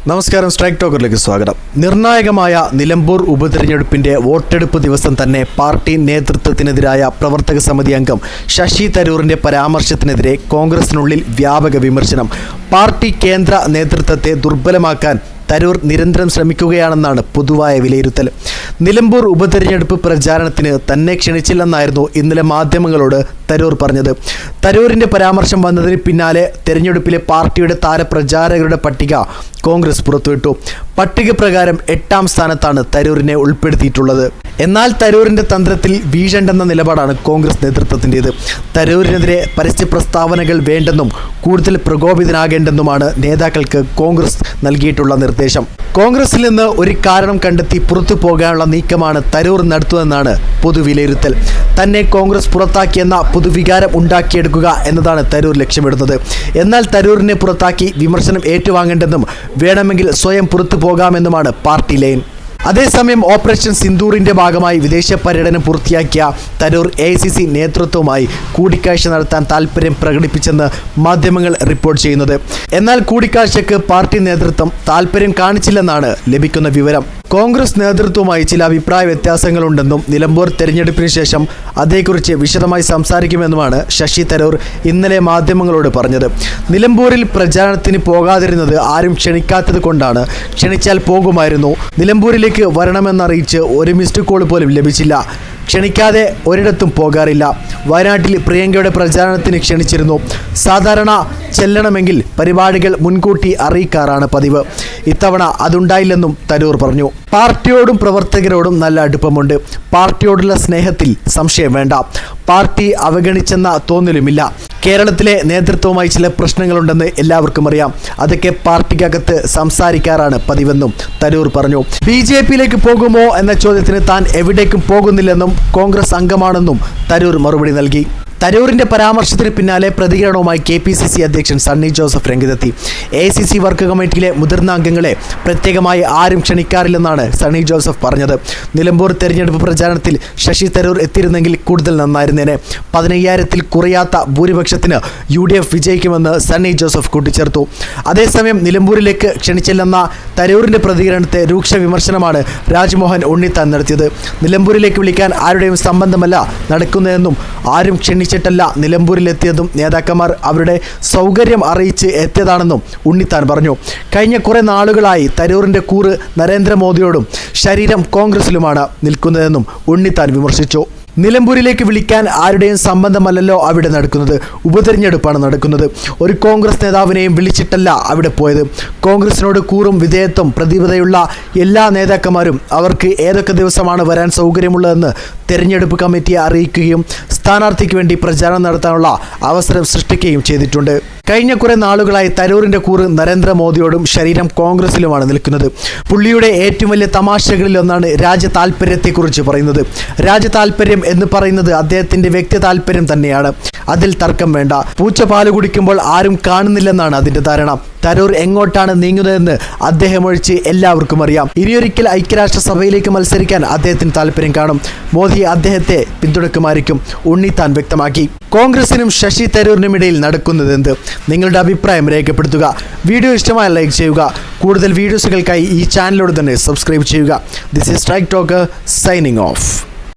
നമസ്കാരം, സ്ട്രൈക്ക് ടോക്കറിലേക്ക് സ്വാഗതം. നിർണായകമായ നിലമ്പൂർ ഉപതെരഞ്ഞെടുപ്പിന്റെ വോട്ടെടുപ്പ് ദിവസം തന്നെ പാർട്ടി നേതൃത്വത്തിനെതിരായ പ്രവർത്തക സമിതി അംഗം ശശി തരൂരിന്റെ പരാമർശത്തിനെതിരെ കോൺഗ്രസിനുള്ളിൽ വ്യാപക വിമർശനം. പാർട്ടി കേന്ദ്ര നേതൃത്വത്തെ ദുർബലമാക്കാൻ തരൂർ നിരന്തരം ശ്രമിക്കുകയാണെന്നാണ് പൊതുവായ വിലയിരുത്തൽ. നിലമ്പൂർ ഉപതെരഞ്ഞെടുപ്പ് പ്രചാരണത്തിന് തന്നെ ക്ഷണിച്ചില്ലെന്നായിരുന്നു ഇന്നലെ മാധ്യമങ്ങളോട് തരൂർ പറഞ്ഞത്. തരൂരിന്റെ പരാമർശം വന്നതിന് പിന്നാലെ തെരഞ്ഞെടുപ്പിലെ പാർട്ടിയുടെ താരപ്രചാരകരുടെ പട്ടിക കോൺഗ്രസ് പുറത്തുവിട്ടു. പട്ടിക പ്രകാരം 8ാം സ്ഥാനത്താണ് തരൂരിനെ ഉൾപ്പെടുത്തിയിട്ടുള്ളത്. എന്നാൽ തരൂരിന്റെ തന്ത്രത്തിൽ വീഴണ്ടെന്ന നിലപാടാണ് കോൺഗ്രസ് നേതൃത്വത്തിൻ്റേത്. തരൂരിനെതിരെ പരസ്യ പ്രസ്താവനകൾ വേണ്ടെന്നും കൂടുതൽ പ്രകോപിതനാകേണ്ടെന്നുമാണ് നേതാക്കൾക്ക് കോൺഗ്രസ് നൽകിയിട്ടുള്ള നിർദ്ദേശം. കോൺഗ്രസിൽ നിന്ന് ഒരു കാരണം കണ്ടെത്തി പുറത്തു പോകാനുള്ള നീക്കമാണ് തരൂർ നടത്തുന്നതെന്നാണ് പൊതുവിലയിരുത്തൽ. തന്നെ കോൺഗ്രസ് പുറത്താക്കിയെന്ന പൊതുവികാരം ഉണ്ടാക്കിയെടുക്കുക എന്നതാണ് തരൂർ ലക്ഷ്യമിടുന്നത്. എന്നാൽ തരൂരിനെ പുറത്താക്കി വിമർശനം ഏറ്റുവാങ്ങേണ്ടെന്നും വേണമെങ്കിൽ സ്വയം പുറത്തു പോകാമെന്നുമാണ് പാർട്ടി ലൈൻ. അതേസമയം ഓപ്പറേഷൻ സിന്ദൂറിന്റെ ഭാഗമായി വിദേശ പര്യടനം പൂർത്തിയാക്കിയ തരൂർ AICC നേതൃത്വവുമായി കൂടിക്കാഴ്ച നടത്താൻ താൽപ്പര്യം പ്രകടിപ്പിച്ചെന്ന് മാധ്യമങ്ങൾ റിപ്പോർട്ട് ചെയ്യുന്നത്. എന്നാൽ കൂടിക്കാഴ്ചയ്ക്ക് പാർട്ടി നേതൃത്വം താൽപ്പര്യം കാണിച്ചില്ലെന്നാണ് ലഭിക്കുന്ന വിവരം. കോൺഗ്രസ് നേതൃത്വവുമായി ചില അഭിപ്രായ വ്യത്യാസങ്ങളുണ്ടെന്നും നിലമ്പൂർ തെരഞ്ഞെടുപ്പിന് ശേഷം അതേക്കുറിച്ച് വിശദമായി സംസാരിക്കുമെന്നുമാണ് ശശി തരൂർ ഇന്നലെ മാധ്യമങ്ങളോട് പറഞ്ഞത്. നിലമ്പൂരിൽ പ്രചാരണത്തിന് പോകാതിരുന്നത് ആരും ക്ഷണിക്കാത്തത് കൊണ്ടാണ്. ക്ഷണിച്ചാൽ പോകുമായിരുന്നു. നിലമ്പൂരിലേക്ക് വരണമെന്നറിയിച്ച് ഒരു മിസ്ഡ് കോൾ പോലും ലഭിച്ചില്ല. ക്ഷണിക്കാതെ ഒരിടത്തും പോകാറില്ല. വയനാട്ടിൽ പ്രിയങ്കയുടെ പ്രചാരണത്തിന് ക്ഷണിച്ചിരുന്നു. സാധാരണ ചെല്ലണമെങ്കിൽ പരിപാടികൾ മുൻകൂട്ടി അറിയിക്കാറാണ് പതിവ്. ഇത്തവണ അതുണ്ടായില്ലെന്നും തരൂർ പറഞ്ഞു. പാർട്ടിയോടും പ്രവർത്തകരോടും നല്ല അടുപ്പമുണ്ട്. പാർട്ടിയോടുള്ള സ്നേഹത്തിൽ സംശയം വേണ്ട. പാർട്ടി അവഗണിച്ചെന്ന തോന്നലുമില്ല. കേരളത്തിലെ നേതൃത്വവുമായി ചില പ്രശ്നങ്ങളുണ്ടെന്ന് എല്ലാവർക്കും അറിയാം. അതൊക്കെ പാർട്ടിക്കകത്ത് സംസാരിക്കാറാണ് പതിവെന്നും തരൂർ പറഞ്ഞു. BJPയിലേക്ക് പോകുമോ എന്ന ചോദ്യത്തിന് താൻ എവിടേക്കും പോകുന്നില്ലെന്നും കോൺഗ്രസ് അംഗമാണെന്നും തരൂർ മറുപടി നൽകി. തരൂരിന്റെ പരാമർശത്തിന് പിന്നാലെ പ്രതികരണവുമായി KPCC അധ്യക്ഷൻ സണ്ണി ജോസഫ് രംഗത്തെത്തി. AICC വർക്ക് കമ്മിറ്റിയിലെ മുതിർന്ന അംഗങ്ങളെ പ്രത്യേകമായി ആരും ക്ഷണിക്കാറില്ലെന്നാണ് സണ്ണി ജോസഫ് പറഞ്ഞത്. നിലമ്പൂർ തെരഞ്ഞെടുപ്പ് പ്രചാരണത്തിൽ ശശി തരൂർ എത്തിയിരുന്നെങ്കിൽ കൂടുതൽ നന്നായിരുന്നേനെ. 15,000-ൽ കുറയാത്ത ഭൂരിപക്ഷത്തിന് UDF വിജയിക്കുമെന്ന് സണ്ണി ജോസഫ് കൂട്ടിച്ചേർത്തു. അതേസമയം നിലമ്പൂരിലേക്ക് ക്ഷണിച്ചില്ലെന്ന തരൂരിന്റെ പ്രതികരണത്തെ രൂക്ഷ വിമർശനമാണ് രാജ്മോഹൻ ഉണ്ണിത്താൻ നടത്തിയത്. നിലമ്പൂരിലേക്ക് വിളിക്കാൻ ആരുടെയും സംബന്ധമല്ല നടക്കുന്നതെന്നും ആരും ക്ഷണിച്ചിട്ടല്ല നിലമ്പൂരിലെത്തിയതും നേതാക്കന്മാർ അവരുടെ സൗകര്യം അറിയിച്ച് എത്തിയതാണെന്നും ഉണ്ണിത്താൻ പറഞ്ഞു. കഴിഞ്ഞ കുറെ നാളുകളായി തരൂരിന്റെ കൂറ് നരേന്ദ്രമോദിയോടും ശരീരം കോൺഗ്രസിലുമാണ് നിൽക്കുന്നതെന്നും ഉണ്ണിത്താൻ വിമർശിച്ചു. നിലമ്പൂരിലേക്ക് വിളിക്കാൻ ആരുടെയും സംബന്ധമല്ലല്ലോ അവിടെ നടക്കുന്നത്. ഉപതെരഞ്ഞെടുപ്പാണ് നടക്കുന്നത്. ഒരു കോൺഗ്രസ് നേതാവിനെയും വിളിച്ചിട്ടല്ല അവിടെ പോയത്. കോൺഗ്രസിനോട് കൂറും വിധേയത്വം പ്രതിബദ്ധതയുള്ള എല്ലാ നേതാക്കന്മാരും അവർക്ക് ഏതൊക്കെ ദിവസമാണ് വരാൻ സൗകര്യമുള്ളതെന്ന് തെരഞ്ഞെടുപ്പ് കമ്മിറ്റിയെ അറിയിക്കുകയും സ്ഥാനാർത്ഥിക്ക് വേണ്ടി പ്രചാരണം നടത്താനുള്ള അവസരം സൃഷ്ടിക്കുകയും ചെയ്തിട്ടുണ്ട്. കഴിഞ്ഞ കുറെ നാളുകളായി തരൂരിന്റെ കൂറ് നരേന്ദ്രമോദിയോടും ശരീരം കോൺഗ്രസിലുമാണ് നിൽക്കുന്നത്. പുള്ളിയുടെ ഏറ്റവും വലിയ തമാശകളിലൊന്നാണ് രാജ്യ താല്പര്യത്തെക്കുറിച്ച് പറയുന്നത്. രാജ്യ താല്പര്യം എന്ന് പറയുന്നത് അദ്ദേഹത്തിന്റെ വ്യക്തി താല്പര്യം തന്നെയാണ്. അതിൽ തർക്കം വേണ്ട. പൂച്ച പാല് കുടിക്കുമ്പോൾ ആരും കാണുന്നില്ലെന്നാണ് അതിന്റെ ധാരണ. തരൂർ എങ്ങോട്ടാണ് നീങ്ങുന്നതെന്ന് അദ്ദേഹം ഒഴിച്ച് എല്ലാവർക്കും അറിയാം. ഇനിയൊരിക്കൽ ഐക്യരാഷ്ട്രസഭയിലേക്ക് മത്സരിക്കാൻ അദ്ദേഹത്തിന് താല്പര്യം കാണും. മോദി അദ്ദേഹത്തെ പിന്തുണക്കുമായിരിക്കും, ഉണ്ണിത്താൻ വ്യക്തമാക്കി. കോൺഗ്രസിനും ശശി തരൂരിനുമിടയിൽ നടക്കുന്നതെന്ത്? നിങ്ങളുടെ അഭിപ്രായം രേഖപ്പെടുത്തുക. വീഡിയോ ഇഷ്ടമായ ലൈക്ക് ചെയ്യുക. കൂടുതൽ വീഡിയോസുകൾക്കായി ഈ ചാനലിലൂടെ തന്നെ സബ്സ്ക്രൈബ് ചെയ്യുക. This is strike talker signing off.